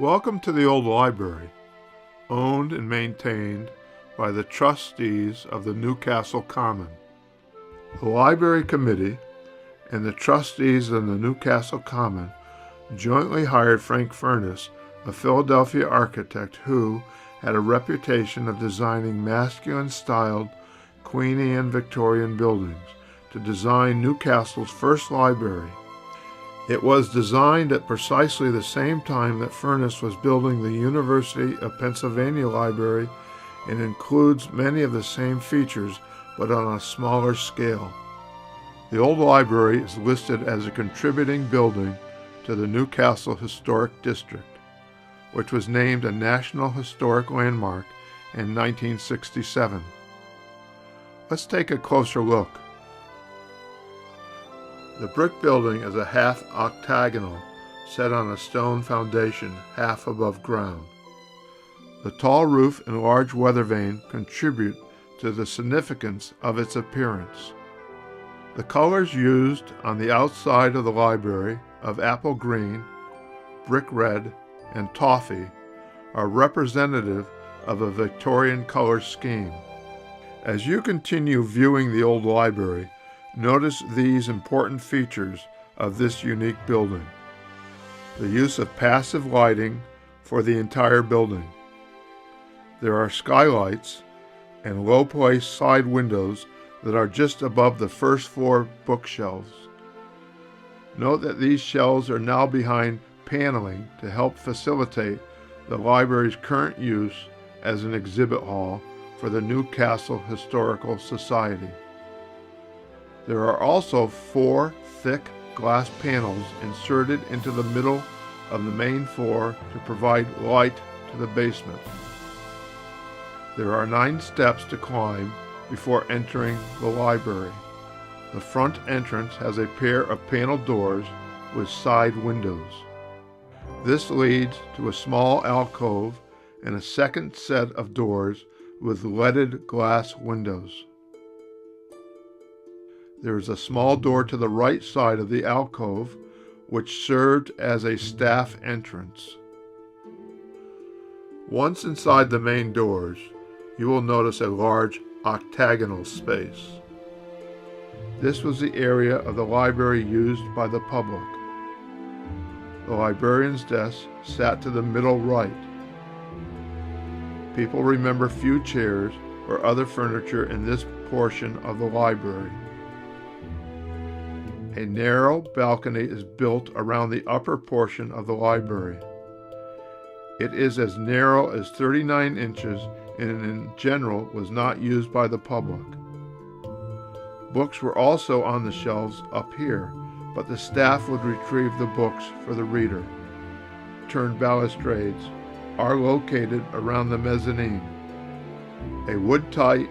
Welcome to the old library, owned and maintained by the trustees of the Newcastle Common. The Library Committee and the trustees of the Newcastle Common jointly hired Frank Furness, a Philadelphia architect who had a reputation of designing masculine-styled Queen Anne Victorian buildings, to design Newcastle's first library. It was designed at precisely the same time that Furness was building the University of Pennsylvania Library and includes many of the same features but on a smaller scale. The old library is listed as a contributing building to the Newcastle Historic District, which was named a National Historic Landmark in 1967. Let's take a closer look. The brick building is a half octagonal set on a stone foundation half above ground. The tall roof and large weather vane contribute to the significance of its appearance. The colors used on the outside of the library of apple green, brick red, and toffee are representative of a Victorian color scheme. As you continue viewing the old library, notice these important features of this unique building. The use of passive lighting for the entire building. There are skylights and low-placed side windows that are just above the first floor bookshelves. Note that these shelves are now behind paneling to help facilitate the library's current use as an exhibit hall for the Newcastle Historical Society. There are also 4 thick glass panels inserted into the middle of the main floor to provide light to the basement. There are 9 steps to climb before entering the library. The front entrance has a pair of panel doors with side windows. This leads to a small alcove and a second set of doors with leaded glass windows. There is a small door to the right side of the alcove, which served as a staff entrance. Once inside the main doors, you will notice a large octagonal space. This was the area of the library used by the public. The librarian's desk sat to the middle right. People remember few chairs or other furniture in this portion of the library. A narrow balcony is built around the upper portion of the library. It is as narrow as 39 inches and in general was not used by the public. Books were also on the shelves up here, but the staff would retrieve the books for the reader. Turned balustrades are located around the mezzanine. A wood-tight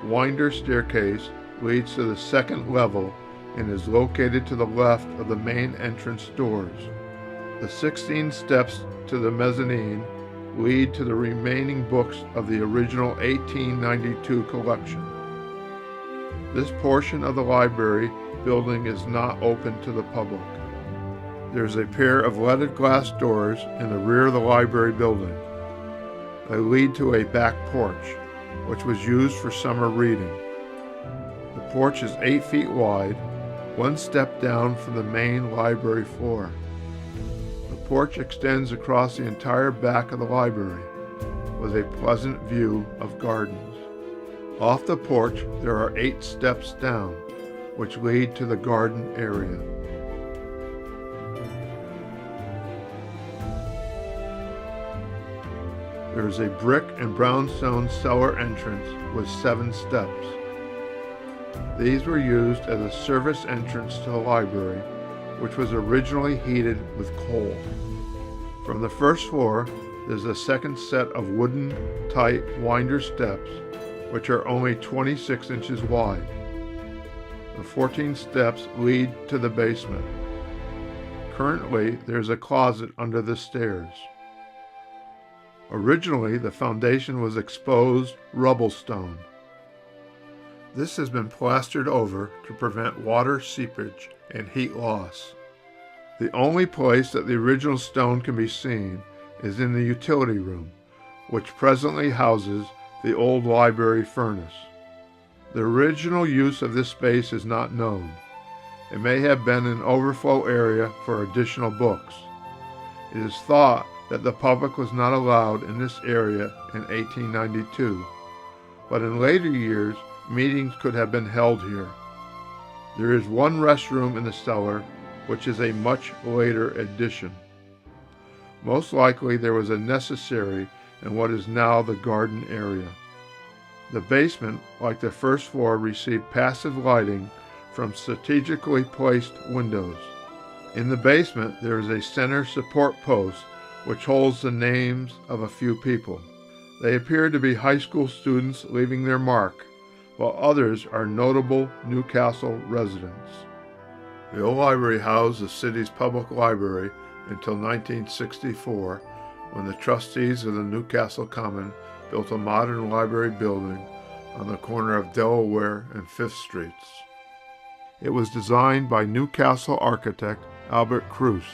winder staircase leads to the second level and is located to the left of the main entrance doors. The 16 steps to the mezzanine lead to the remaining books of the original 1892 collection. This portion of the library building is not open to the public. There is a pair of leaded glass doors in the rear of the library building. They lead to a back porch, which was used for summer reading. The porch is 8 feet wide, 1 step down from the main library floor. The porch extends across the entire back of the library, with a pleasant view of gardens. Off the porch, there are 8 steps down, which lead to the garden area. There is a brick and brownstone cellar entrance with 7 steps. These were used as a service entrance to the library, which was originally heated with coal. From the first floor, there's a second set of wooden, tight winder steps, which are only 26 inches wide. The 14 steps lead to the basement. Currently, there's a closet under the stairs. Originally, the foundation was exposed rubble stone. This has been plastered over to prevent water seepage and heat loss. The only place that the original stone can be seen is in the utility room, which presently houses the old library furnace. The original use of this space is not known. It may have been an overflow area for additional books. It is thought that the public was not allowed in this area in 1892, but in later years, meetings could have been held here. There is one restroom in the cellar, which is a much later addition. Most likely there was a necessary in what is now the garden area. The basement, like the first floor, received passive lighting from strategically placed windows. In the basement there is a center support post which holds the names of a few people. They appear to be high school students leaving their mark, while others are notable Newcastle residents. The old library housed the city's public library until 1964, when the trustees of the Newcastle Common built a modern library building on the corner of Delaware and 5th Streets. It was designed by Newcastle architect Albert Cruz.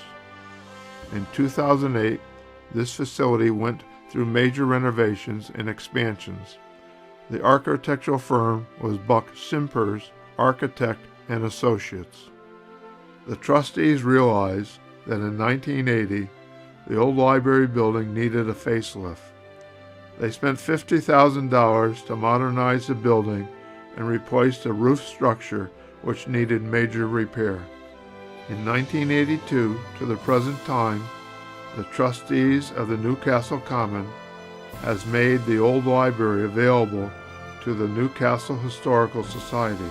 In 2008, this facility went through major renovations and expansions. The architectural firm was Buck Simpers Architect and Associates. The trustees realized that in 1980, the old library building needed a facelift. They spent $50,000 to modernize the building and replace the roof structure, which needed major repair. In 1982 to the present time, the trustees of the Newcastle Common has made the old library available to the Newcastle Historical Society.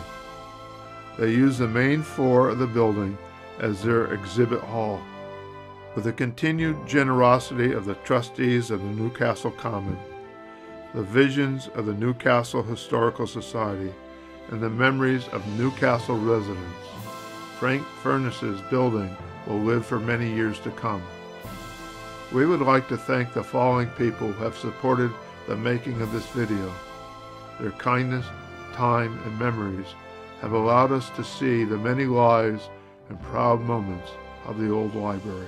They use the main floor of the building as their exhibit hall. With the continued generosity of the trustees of the Newcastle Common, the visions of the Newcastle Historical Society, and the memories of Newcastle residents, Frank Furness's building will live for many years to come. We would like to thank the following people who have supported the making of this video. Their kindness, time, and memories have allowed us to see the many lives and proud moments of the old library.